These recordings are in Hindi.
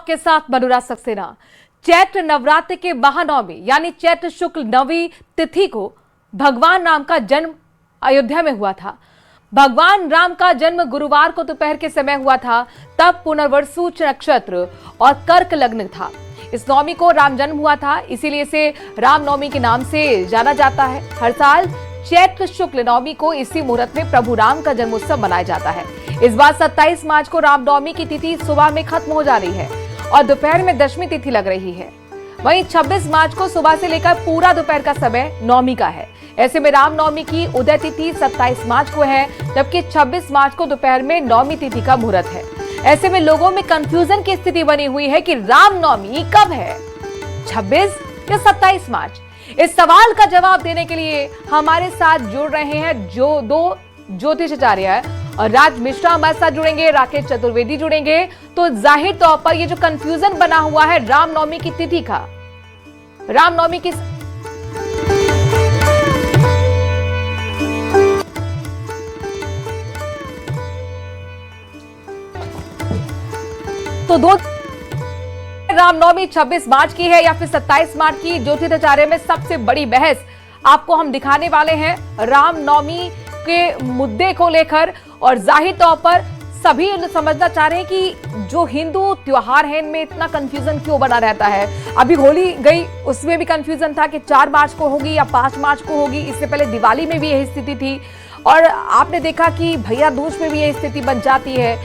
आपके साथ मनुराज सक्सेना। चैत्र नवरात्र के महानवमी यानी चैत्र शुक्ल नवी तिथि को भगवान राम का जन्म अयोध्या में हुआ था। भगवान राम का जन्म गुरुवार को दोपहर के समय हुआ था। तब पुनर्वसु नक्षत्र और कर्क लग्न था। इस नवमी को राम जन्म हुआ था, इसीलिए इसे रामनवमी के नाम से जाना जाता है। हर साल चैत्र शुक्ल नवमी को इसी मुहूर्त में प्रभु राम का जन्मोत्सव मनाया जाता है। इस बार 27 मार्च को रामनवमी की तिथि सुबह में खत्म हो जा रही है और दोपहर में दशमी तिथि लग रही है। वहीं 26 मार्च को सुबह से लेकर पूरा दोपहर का समय नवमी का है। ऐसे में रामनवमी की उदय तिथि 27 मार्च को है, जबकि 26 मार्च को दोपहर में नवमी तिथि का मुहूर्त है। ऐसे में लोगों में कंफ्यूजन की स्थिति बनी हुई है कि रामनवमी कब है, 26 या 27 मार्च। इस सवाल का जवाब देने के लिए हमारे साथ जुड़ रहे हैं जो दो ज्योतिषाचार्य और राज मिश्रा हमारे साथ जुड़ेंगे, राकेश चतुर्वेदी जुड़ेंगे। तो जाहिर तौर पर ये जो कंफ्यूजन बना हुआ है रामनवमी की तिथि का, रामनवमी की तो दो रामनवमी 26 मार्च की है या फिर 27 मार्च की, ज्योतिषाचार्य में सबसे बड़ी बहस आपको हम दिखाने वाले हैं रामनवमी के मुद्दे को लेकर। और जाहिर तौर पर सभी समझना चाह रहे हैं कि जो हिंदू त्योहार है इनमें इतना कंफ्यूजन क्यों बना रहता है। अभी होली गई, उसमें भी कंफ्यूजन था कि 4 मार्च को होगी या 5 मार्च को होगी। इससे पहले दिवाली में भी यही स्थिति थी और आपने देखा कि भैया दूज में भी यही स्थिति बन जाती है।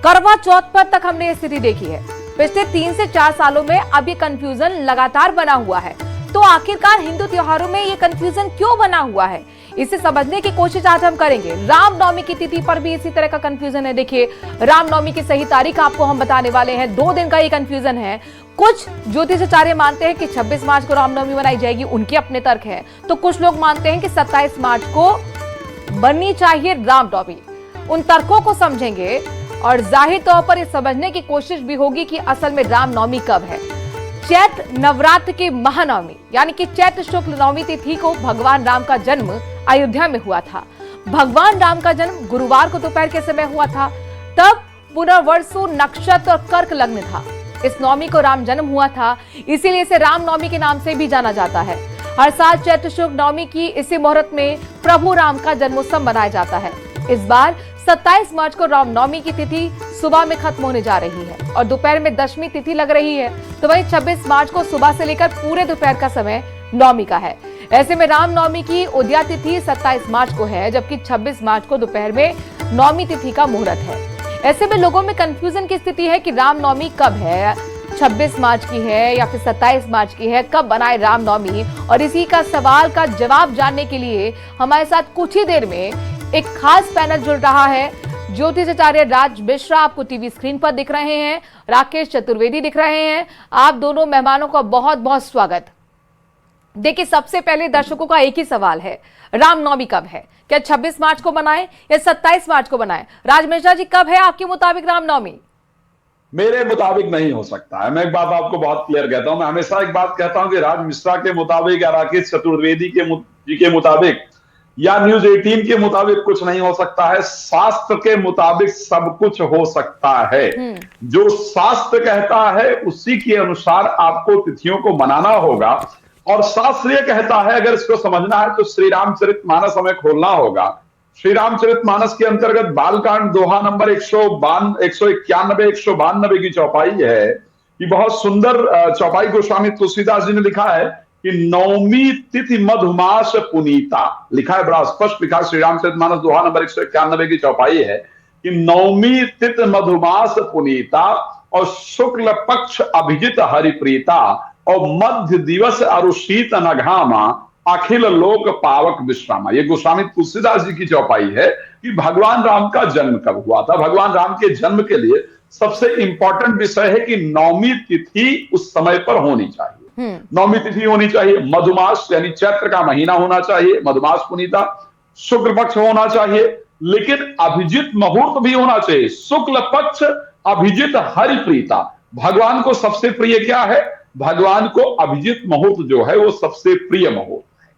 करवा चौथ पर तक हमने ये स्थिति देखी है। पिछले 3 से 4 सालों में अब ये कंफ्यूजन लगातार बना हुआ है। तो आखिरकार हिंदू त्योहारों में ये कंफ्यूजन क्यों बना हुआ है, इसे समझने की कोशिश आज हम करेंगे। रामनवमी की तिथि पर भी इसी तरह का कंफ्यूजन है। देखिए, रामनवमी की सही तारीख आपको हम बताने वाले हैं। 2 दिन का ये कंफ्यूजन है। कुछ ज्योतिषाचार्य मानते हैं कि 26 मार्च को रामनवमी मनाई जाएगी, उनके अपने तर्क हैं। तो कुछ लोग मानते हैं कि 27 मार्च को बननी चाहिए रामनवमी। उन तर्कों को समझेंगे और जाहिर तौर पर यह समझने की कोशिश भी होगी कि असल में रामनवमी कब है। चैत्र नवरात्र की महानवमी यानी कि चैत्र शुक्ल नवमी तिथि को भगवान राम का जन्म अयोध्या में हुआ था। भगवान राम का जन्म गुरुवार को दोपहर के समय हुआ था। तब पुनर्वसु नक्षत्र और कर्क लग्न था। इस नवमी को राम जन्म हुआ था, इसीलिए इसे रामनवमी के नाम से भी जाना जाता है। हर साल चैत्र शुक्ल नवमी की इसी मुहूर्त में प्रभु राम का जन्मोत्सव मनाया जाता है। इस बार 27 मार्च को रामनवमी की तिथि सुबह में खत्म होने जा रही है और दोपहर में दशमी तिथि लग रही है। तो वहीं 26 मार्च को सुबह से लेकर पूरे दोपहर का समय नवमी का है। ऐसे में रामनवमी की उदया तिथि 27 मार्च को है, जबकि 26 मार्च को दोपहर में नवमी तिथि का मुहूर्त है। ऐसे में लोगों में कंफ्यूजन की स्थिति है कि रामनवमी कब है, 26 मार्च की है या फिर 27 मार्च की है, कब बनाए रामनवमी। और इसी का सवाल का जवाब जानने के लिए हमारे साथ कुछ ही देर में एक खास पैनल जुड़ रहा है। ज्योतिषाचार्य राज मिश्रा आपको टीवी स्क्रीन पर दिख रहे हैं, राकेश चतुर्वेदी दिख रहे हैं। आप दोनों मेहमानों का बहुत बहुत स्वागत। देखिए, सबसे पहले दर्शकों का एक ही सवाल है, रामनवमी कब है? क्या 26 मार्च को बनाएं या 27 मार्च को बनाएं? राज मिश्रा जी, कब है आपके मुताबिक रामनवमी? मेरे मुताबिक नहीं हो सकता है। मैं एक बात आपको बहुत क्लियर कहता हूं। मैं हमेशा एक बात कहता हूं कि राज मिश्रा के मुताबिक या राकेश चतुर्वेदी के मुताबिक या न्यूज 18 के मुताबिक कुछ नहीं हो सकता है। शास्त्र के मुताबिक सब कुछ हो सकता है। जो शास्त्र कहता है उसी के अनुसार आपको तिथियों को मनाना होगा। और शास्त्र ये कहता है, अगर इसको समझना है तो श्री रामचरितमानस हमें खोलना होगा। श्री रामचरितमानस के अंतर्गत बालकांड दोहा नंबर 191 192 की चौपाई है। ये बहुत सुंदर चौपाई गोस्वामी तुलसीदास जी ने लिखा है कि नवमी तिथि मधुमास पुनीता, लिखा है, बड़ा स्पष्ट लिखा है। श्री रामचरितमानस दोहा नंबर 191 की चौपाई है कि नवमी तिथि मधुमास पुनीता और शुक्ल पक्ष अभिजित हरिप्रीता और मध्य दिवस अरुषित नघामा अखिल लोक पावक विश्रामा। ये गोस्वामी तुलसीदास जी की चौपाई है कि भगवान राम का जन्म कब हुआ था। भगवान राम के जन्म के लिए सबसे इंपॉर्टेंट विषय है कि नवमी तिथि उस समय पर होनी चाहिए। नवमी तिथि होनी चाहिए, मधुमास यानी चैत्र का महीना होना चाहिए, मधुमास पुनीता, शुक्ल पक्ष होना चाहिए, लेकिन अभिजित मुहूर्त भी होना चाहिए। शुक्ल पक्ष अभिजित हरिप्रीता। भगवान को सबसे प्रिय क्या है? भगवान को अभिजित मुहूर्त जो है वो सबसे प्रिय मुहूर्त है।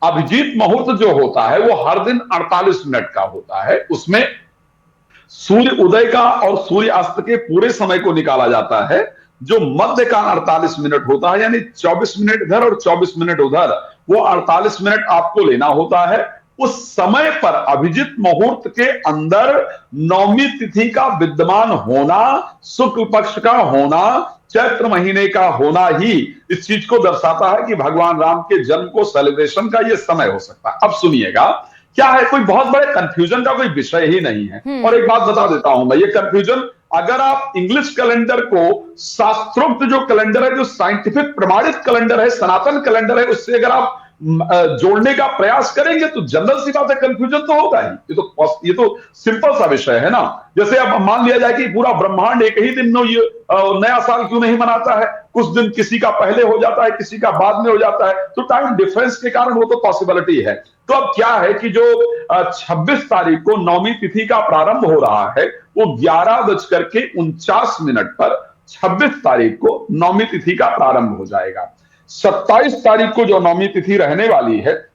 अभिजित मुहूर्त जो होता है वो हर दिन 48 मिनट का होता है। उसमें सूर्य उदय का और सूर्य अस्त के पूरे समय को निकाला जाता है। जो मध्य का 48 मिनट होता है, यानी 24 मिनट इधर और 24 मिनट उधर, वो 48 मिनट आपको लेना होता है। उस समय पर अभिजित मुहूर्त के अंदर नौमी तिथि का विद्यमान होना, शुक्ल पक्ष का होना, चैत्र महीने का होना ही इस चीज को दर्शाता है कि भगवान राम के जन्म को सेलिब्रेशन का ये समय हो सकता है। अब सुनिएगा क्या है, कोई बहुत बड़े कंफ्यूजन का कोई विषय ही नहीं है। और एक बात बता देता हूं मैं, ये कंफ्यूजन अगर आप इंग्लिश कैलेंडर को शास्त्रोक्त जो कैलेंडर है, जो साइंटिफिक प्रमाणित कैलेंडर है, सनातन कैलेंडर है, उससे अगर आप जोड़ने का प्रयास करेंगे तो जनरल सी बात है, कंफ्यूजन तो होगा ही। ये तो सिंपल सा विषय है ना। जैसे अब मान लिया जाए कि पूरा ब्रह्मांड एक ही दिन ये नया साल क्यों नहीं मनाता है, कुछ दिन किसी का पहले हो जाता है, किसी का बाद में हो जाता है, तो टाइम डिफरेंस के कारण वो तो पॉसिबिलिटी है। तो अब क्या है कि जो 26 तारीख को नौमी तिथि का प्रारंभ हो रहा है, वो 11:49 पर 26 तारीख को नौमी तिथि का प्रारंभ हो जाएगा। 27 तारीख को जो नौमी तिथि रहने वाली है,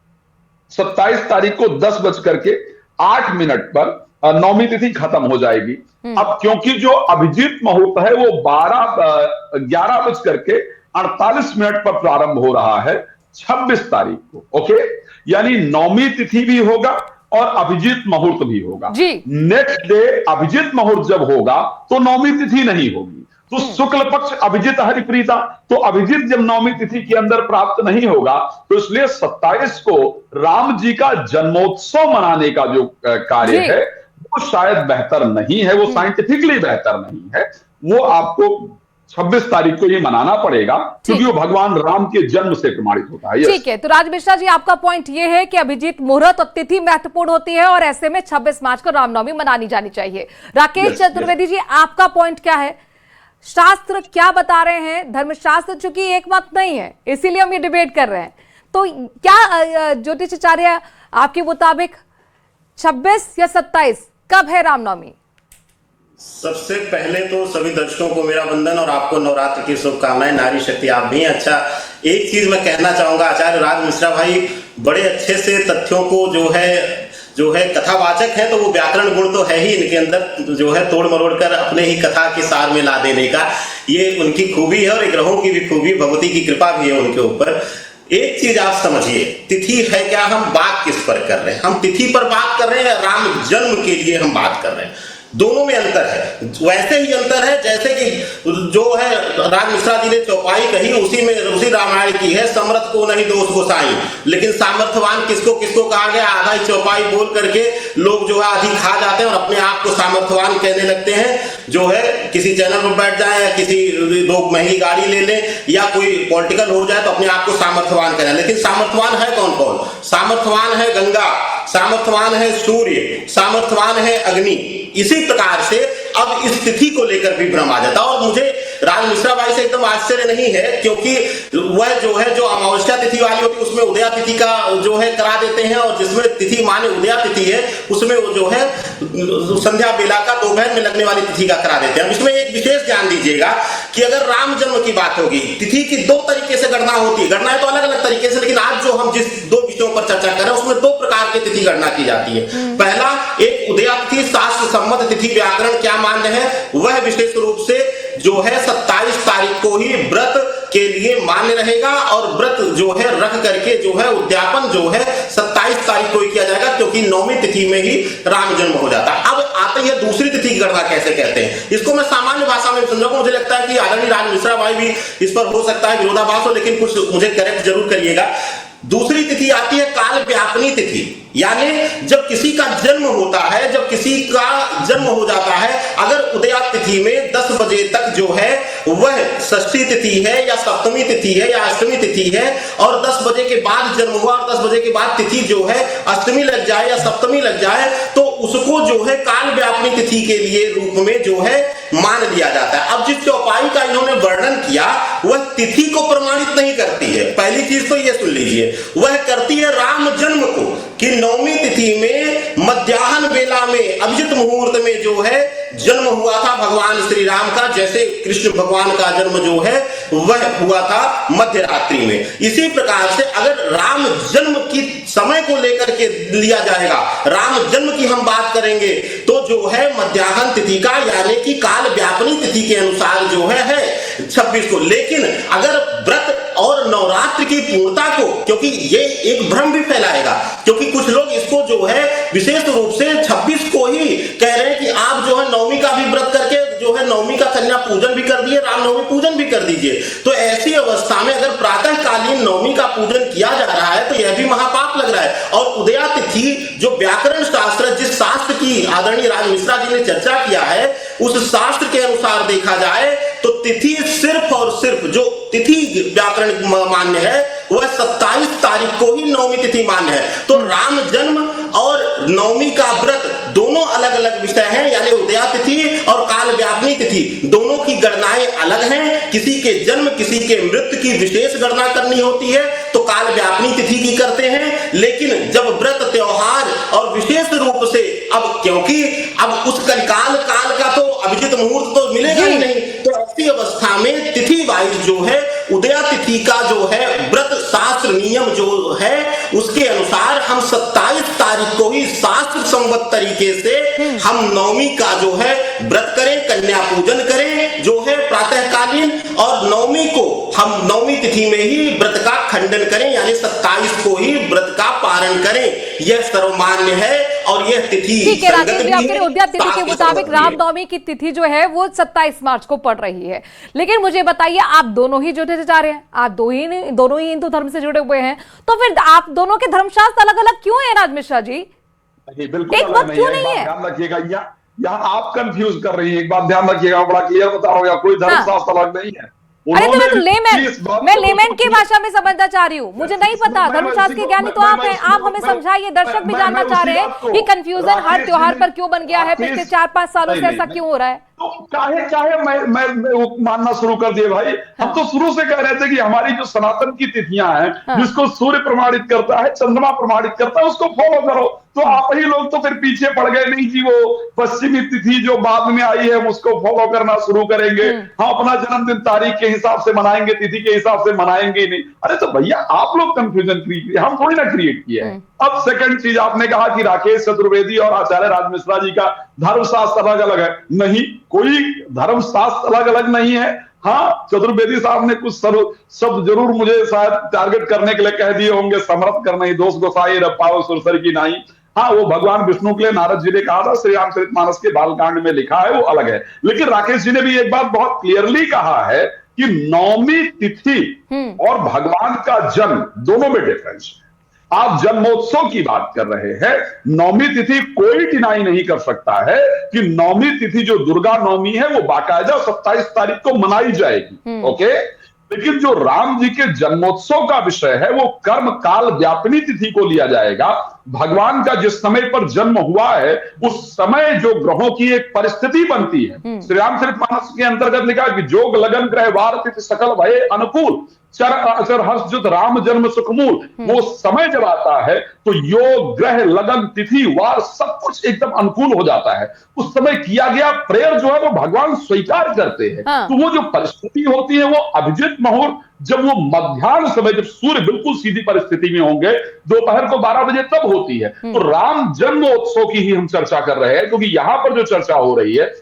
27 तारीख को 10:08 पर नौमी तिथि खत्म हो जाएगी। अब क्योंकि जो अभिजीत मुहूर्त है वो 11:48 पर प्रारंभ हो रहा है 26 तारीख को, ओके, यानी नौमी तिथि भी होगा और अभिजीत मुहूर्त भी होगा। नेक्स्ट डे अभिजीत मुहूर्त जब होगा तो नौमी तिथि नहीं होगी, तो शुक्ल पक्ष अभिजीत हरिप्रीता, तो अभिजीत जब नौमी तिथि के अंदर प्राप्त नहीं होगा, तो इसलिए 27 को राम जी का जन्मोत्सव मनाने का जो कार्य है वो शायद बेहतर नहीं है, वो साइंटिफिकली बेहतर नहीं है। वो आपको 26 तारीख को ये मनाना पड़ेगा क्योंकि वो भगवान राम के जन्म से प्रमाणित होता है। ठीक है, तो राज मिश्रा जी आपका पॉइंट ये है कि अभिजीत मुहूर्त और तिथि महत्वपूर्ण होती है और ऐसे में 26 मार्च को रामनवमी मनानी जानी चाहिए। राकेश चतुर्वेदी जी आपका पॉइंट क्या है, शास्त्र क्या बता रहे हैं? धर्मशास्त्र चूंकि एक मत नहीं है इसीलिए हम ये डिबेट कर रहे हैं, तो क्या ज्योतिषाचार्य आपके मुताबिक 26 या 27 कब है रामनवमी? सबसे पहले तो सभी दर्शकों को मेरा वंदन और आपको नवरात्र की शुभकामनाएं। नारी शक्ति आप भी। अच्छा, एक चीज मैं कहना चाहूंगा, आचार्य राज मिश्रा भाई बड़े अच्छे से तथ्यों को जो है कथावाचक है, तो वो व्याकरण गुण तो है ही इनके अंदर, जो है तोड़ मरोड़ कर अपने ही कथा के सार में ला देने का, ये उनकी खूबी है और एक ग्रहों की भी खूबी, भगवती की कृपा भी है उनके ऊपर। एक चीज आप समझिए, तिथि है क्या, हम बात किस पर कर रहे हैं? हम तिथि पर बात कर रहे हैं, राम जन्म के लिए हम बात कर रहे हैं। दोनों में अंतर है। वैसे ही अंतर है जैसे कि जो है राज मिश्रा जी ने चौपाई कही, उसी रामायण की है, समर्थ को नहीं दोष गोसाई, लेकिन सामर्थ्यवान किसको किसको कहा गया? आधा ही चौपाई बोल करके लोग जो है आधी खा जाते हैं और अपने आप को सामर्थ्यवान कहने लगते हैं। जो है किसी चैनल पर बैठ जाए या किसी दो महंगी गाड़ी ले ले या कोई पॉलिटिकल हो जाए तो अपने आप को सामर्थ्यवान कहना, लेकिन सामर्थ्यवान है कौन कौन? सामर्थ्यवान है गंगा, सामर्थ्यवान है सूर्य, सामर्थ्यवान है अग्नि। इसी प्रकार से अब इस तिथि को लेकर भी भ्रम आ जाता है और मुझे राज मिश्रा भाई से एकदम आश्चर्य नहीं है, क्योंकि वह जो अमावस्या तिथि वाली होती है उसमें उदया तिथि का जो है करा देते हैं, और जिसमें तिथि माने उदया तिथि है उसमें वो जो है संध्या बेला का दोपहर में लगने वाली तिथि का करा देते हैं। इसमें एक विशेष ध्यान दीजिएगा कि अगर राम जन्म की बात होगी, तिथि की दो तरीके से गणना होती है, गणना है तो अलग अलग तरीके से, लेकिन आज जो हम जिस दो विषयों पर चर्चा कर रहे हैं उसमें दो प्रकार की तिथि गणना की जाती है। पहला एक उदया तिथि, शास्त्र सम्मत तिथि व्याकरण क्या मान्य है, वह विशेष रूप से जो है 27 तारीख को ही व्रत के लिए मान्य रहेगा और व्रत जो है रख करके जो है उद्यापन जो है 27 तारीख को ही किया जाएगा, क्योंकि नौमी तिथि में ही राम जन्म हो जाता है। अब आते हैं दूसरी तिथि की गणना कैसे कहते हैं, इसको मैं सामान्य भाषा में समझाऊंगा। मुझे लगता है कि आदरणीय राज मिश्रा भाई भी इस पर हो सकता है विरोधाभास हो, लेकिन कुछ मुझे करेक्ट जरूर करिएगा। दूसरी तिथि आती है काल व्यापनी तिथि, यानी जब किसी का जन्म होता है, जब किसी का जन्म हो जाता है, अगर उदया तिथि में 10 बजे तक जो है वह षष्ठी तिथि है या सप्तमी तिथि है या अष्टमी तिथि है और 10 बजे के बाद जन्म हुआ और 10 बजे के बाद तिथि जो है अष्टमी लग जाए या सप्तमी लग जाए, तो उसको जो है काल व्यापनी तिथि के लिए रूप में जो है मान लिया जाता है। अब जिस चौपाई का इन्होंने वर्णन किया वह तिथि को प्रमाणित नहीं करती है। पहली चीज तो यह सुन लीजिए, वह करती है राम जन्म को, कि नौमी तिथि में मध्याह्न बेला में में अभिजित मुहूर्त में जो है जन्म हुआ था भगवान श्री राम का, जैसे कृष्ण भगवान का जन्म जो है वह हुआ था मध्य रात्रि में। इसी प्रकार से अगर राम जन्म की समय को लेकर के लिया जाएगा, राम जन्म की हम बात करेंगे तो जो है मध्याह्न तिथि का यानी कि काल व्यापनी तिथि के अनुसार जो है 26 को। लेकिन अगर व्रत और नवरात्र की पूर्णता को, क्योंकि ये एक भ्रम भी फैलाएगा, क्योंकि कुछ लोग इसको जो है विशेष रूप से 26 को ही कह रहे हैं कि आप जो है नवमी का भी व्रत करके जो है नवमी का कन्या पूजन भी कर दिए, रामनवमी पूजन भी कर दीजिए। तो ऐसी अवस्था में अगर प्रातःकालीन नवमी का पूजन किया जा रहा है तो यह भी महापाप लग रहा है। और उदया तिथि जो व्याकरण शास्त्र, जिस शास्त्र की आदरणीय राज मिश्रा जी ने चर्चा किया है, उस शास्त्र के अनुसार देखा जाए तो तिथि सिर्फ और सिर्फ जो तिथि व्याकरण मान्य है वह 27 तारीख को ही नवमी तिथि मान्य है। तो राम जन्म और नवमी का व्रत दोनों अलग अलग विषय हैं, यानी उदया तिथि और काल व्यापनी तिथि दोनों की गणनाएं अलग हैं। किसी के जन्म किसी के मृत्यु की विशेष गणना करनी होती है तो काल व्यापनी तिथि की करते हैं। लेकिन जब व्रत त्योहार और विशेष रूप से अब क्योंकि अब उस कलिकाल काल का तो अभिजित मुहूर्त तो मिलेगा ही नहीं, तो ऐसी अवस्था में तिथि वाइज जो है उदया तिथि का जो है व्रत शास्त्र नियम जो है उसके अनुसार हम 27 तारीख को ही शास्त्र संबद्ध तरीके से हम नवमी का जो है व्रत करें, कन्या पूजन करें जो है प्रातःकालीन, और नवमी को हम नवमी तिथि में ही व्रत का खंडन करें, यानी 27 को ही व्रत का पारण करें। यह सर्वमान्य है और यह तिथि ठीक है राकेश जी, आपके उदया तिथि के मुताबिक रामनवमी की तिथि जो है वो 27 मार्च को पड़ रही है। लेकिन मुझे बताइए, आप दोनों ही ज्योतिषाचार्य हैं, आप दोनों ही हिंदू धर्म से जुड़े हुए हैं, तो फिर आप दोनों के धर्मशास्त्र अलग अलग क्यों है राज मिश्रा जी? बिल्कुल एक बात क्यों नहीं है? ध्यान रखिएगा, यहाँ आप कंफ्यूज कर रही है। एक बात ध्यान रखिएगा, बड़ा क्लियर बता रहा हूँ, कोई धर्मशास्त्र अलग नहीं है। अरे तो मैं लेमैन की भाषा में समझना चाह रही हूँ, मुझे नहीं पता, धर्मशास्त्र के ज्ञानी तो आप हैं, आप हमें समझाइए। दर्शक भी जानना चाह रहे हैं कि कंफ्यूजन हर त्योहार पर क्यों बन गया है, पिछले 4-5 सालों से ऐसा क्यों हो रहा है? तो चाहे मैं मानना शुरू कर दिए भाई। हम तो शुरू से कह रहे थे कि हमारी जो सनातन की तिथियां हैं, जिसको सूर्य प्रमाणित करता है, चंद्रमा प्रमाणित करता है, उसको फॉलो करो। तो आप ही लोग तो फिर पीछे पड़ गए, नहीं जी वो पश्चिमी तिथि जो बाद में आई है उसको फॉलो करना शुरू करेंगे, हम अपना जन्मदिन तारीख के हिसाब से मनाएंगे, तिथि के हिसाब से मनाएंगे ही नहीं। अरे तो भैया आप लोग कंफ्यूजन क्रिएट किए, हम थोड़ी ना क्रिएट किए हैं। अब सेकंड चीज, आपने कहा कि राकेश चतुर्वेदी और आचार्य राज मिश्रा जी का धर्मशास्त्र अलग अलग है। नहीं, कोई धर्मशास्त्र अलग अलग नहीं है। हाँ, चतुर्वेदी साहब ने कुछ शब्द जरूर मुझे शायद टारगेट करने के लिए कह दिए होंगे, समर्थ करना ही दोष गोसाई रपाओ सुरसर की नहीं। हाँ, वो भगवान विष्णु के लिए नारद जी ने कहा था, श्री रामचरितमानस के बालकांड में लिखा है, वो अलग है। लेकिन राकेश जी ने भी एक बात बहुत क्लियरली कहा है कि नवमी तिथि और भगवान का जन्म दोनों में डिफरेंस है। आप जन्मोत्सव की बात कर रहे हैं, नवमी तिथि कोई डिनाई नहीं कर सकता है कि नवमी तिथि जो दुर्गा नवमी है वो बाकायदा 27 तारीख को मनाई जाएगी, ओके। लेकिन जो राम जी के जन्मोत्सव का विषय है वो कर्म काल व्यापनी तिथि को लिया जाएगा। भगवान का जिस समय पर जन्म हुआ है उस समय जो ग्रहों की एक परिस्थिति बनती है, श्री रामचरितमानस के अंतर्गत लिखा है कि जोग लगन ग्रह वार तिथि सकल भये अनुकूल चर अचर हर्ष जुत राम जन्म सुखमूल। वो समय जब आता है तो योग ग्रह लगन तिथि वार सब कुछ एकदम अनुकूल हो जाता है। उस समय किया गया प्रेयर जो है वो भगवान स्वीकार करते हैं। तो वो जो परिस्थिति होती है वो अभिजित मुहूर्त, जब वो मध्याह्न समय, जब सूर्य बिल्कुल सीधी परिस्थिति में होंगे, दोपहर को 12 बजे तब होती है। तो राम जन्मोत्सव की ही हम चर्चा कर रहे हैं, क्योंकि यहां पर जो चर्चा हो रही है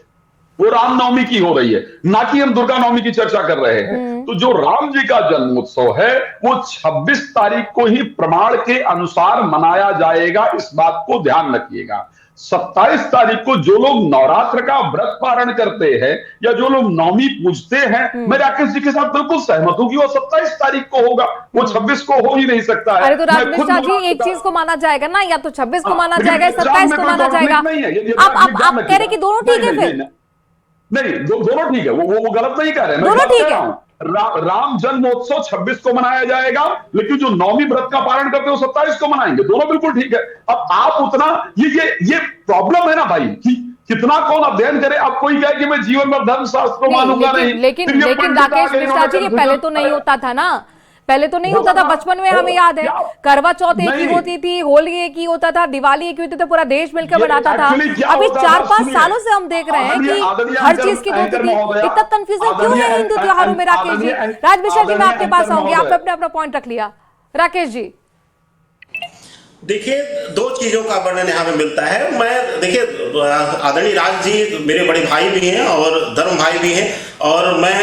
वो रामनवमी की हो रही है, ना कि हम दुर्गा नवमी की चर्चा कर रहे हैं। तो जो राम जी का जन्मोत्सव है वो 26 तारीख को ही प्रमाण के अनुसार मनाया जाएगा, इस बात को ध्यान रखिएगा। 27 तारीख को जो लोग नवरात्र का व्रत पारण करते हैं या जो लोग नवमी पूजते हैं, मैं राकेश जी के साथ बिल्कुल सहमत हूं कि वो 27 तारीख को होगा, वो 26 को हो ही नहीं सकता है। अरे तो राज मिश्रा जी, एक चीज को माना जाएगा ना, या तो 26 को माना जाएगा, 27 को माना जाएगा। आप कह रहे कि दोनों ठीक है? फिर नहीं, दोनों ठीक है, वो गलत नहीं कह रहे, दोनों ठीक है। राम जन्मोत्सव 26 को मनाया जाएगा, लेकिन जो नवमी व्रत का पारण करते हैं वो 27 को मनाएंगे, दोनों बिल्कुल ठीक है। अब आप उतना ये प्रॉब्लम है ना भाई कि कितना कौन अध्ययन करे। अब कोई कहे कि मैं जीवन भर धर्मशास्त्र को मानूंगा नहीं, लेकिन राकेश मिश्रा जी, ये पहले तो नहीं होता था ना। पहले तो नहीं होता था, बचपन में हमें याद है करवा चौथ एक ही होती थी, होली एक ही होता था, दिवाली एक ही होती थी, पूरा देश मिलकर मनाता था। अभी 4-5 सालों से हम देख रहे हैं कि हर चीज की होती थी। इतना कंफ्यूजन क्यों है हिंदू त्योहारों में? राकेश जी, राज मिश्रा जी, मैं आपके पास आऊंगी, आपने अपना पॉइंट रख लिया। राकेश जी, देखिए, दो चीजों का वर्णन यहाँ पे मिलता है। मैं देखिए, आदरणीय राज जी मेरे बड़े भाई भी हैं और धर्म भाई भी हैं, और मैं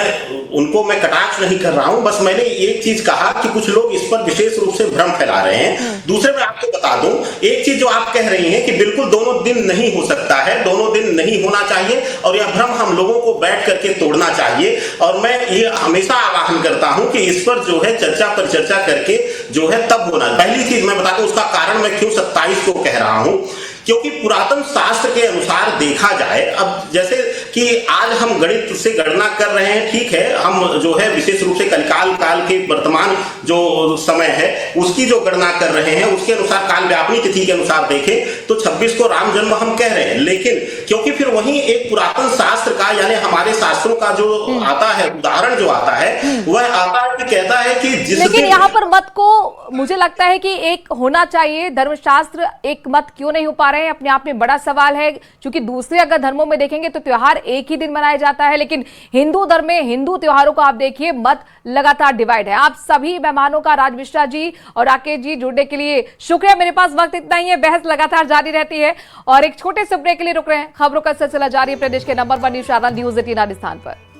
कटाक्ष नहीं कर रहा हूं। बस मैंने एक चीज कहा कि कुछ लोग इस पर विशेष रूप से भ्रम फैला रहे हैं। दूसरे मैं आपको बता दूं, एक चीज जो आप कह रही हैं कि बिल्कुल दोनों दिन नहीं हो सकता है, दोनों दिन नहीं होना चाहिए, और यह भ्रम हम लोगों को बैठ करके तोड़ना चाहिए। और मैं ये हमेशा आह्वान करता हूं कि इस पर जो है चर्चा पर चर्चा करके जो है तब होना। पहली चीज मैं बता दूं, उसका कारण मैं क्यों 27 को कह रहा हूं, क्योंकि पुरातन शास्त्र के अनुसार देखा जाए, अब जैसे कि आज हम गणित से गणना कर रहे हैं, ठीक है, हम जो है विशेष रूप से कलिकाल काल के वर्तमान जो समय है उसकी जो गणना कर रहे हैं, उसके अनुसार काल व्यापनी तिथि के अनुसार देखें तो 26 को राम जन्म हम कह रहे हैं। लेकिन क्योंकि फिर वहीं एक पुरातन शास्त्र का, यानी हमारे शास्त्रों का जो आता है, उदाहरण जो आता है, वह आता है कि कहता है कि जिस लेकिन यहाँ पर मत को मुझे लगता है कि एक होना चाहिए, धर्मशास्त्र एक मत क्यों नहीं हो पा रहे हैं, अपने आप में बड़ा सवाल है। क्योंकि दूसरे अगर धर्मों में देखेंगे तो त्योहार एक ही दिन मनाया जाता है, लेकिन हिंदू धर्म में हिंदू त्योहारों को आप देखिए मत लगातार डिवाइड है। आप सभी मेहमानों का, राज मिश्रा जी और राकेश जी, जुड़ने के लिए शुक्रिया। मेरे पास वक्त इतना ही है, बहस लगातार जारी रहती है और एक छोटे से ब्रेक के लिए रुक रहे हैं। खबरों का सिलसिला जारी है प्रदेश के number 1 news channel news 18 Rajasthan पर।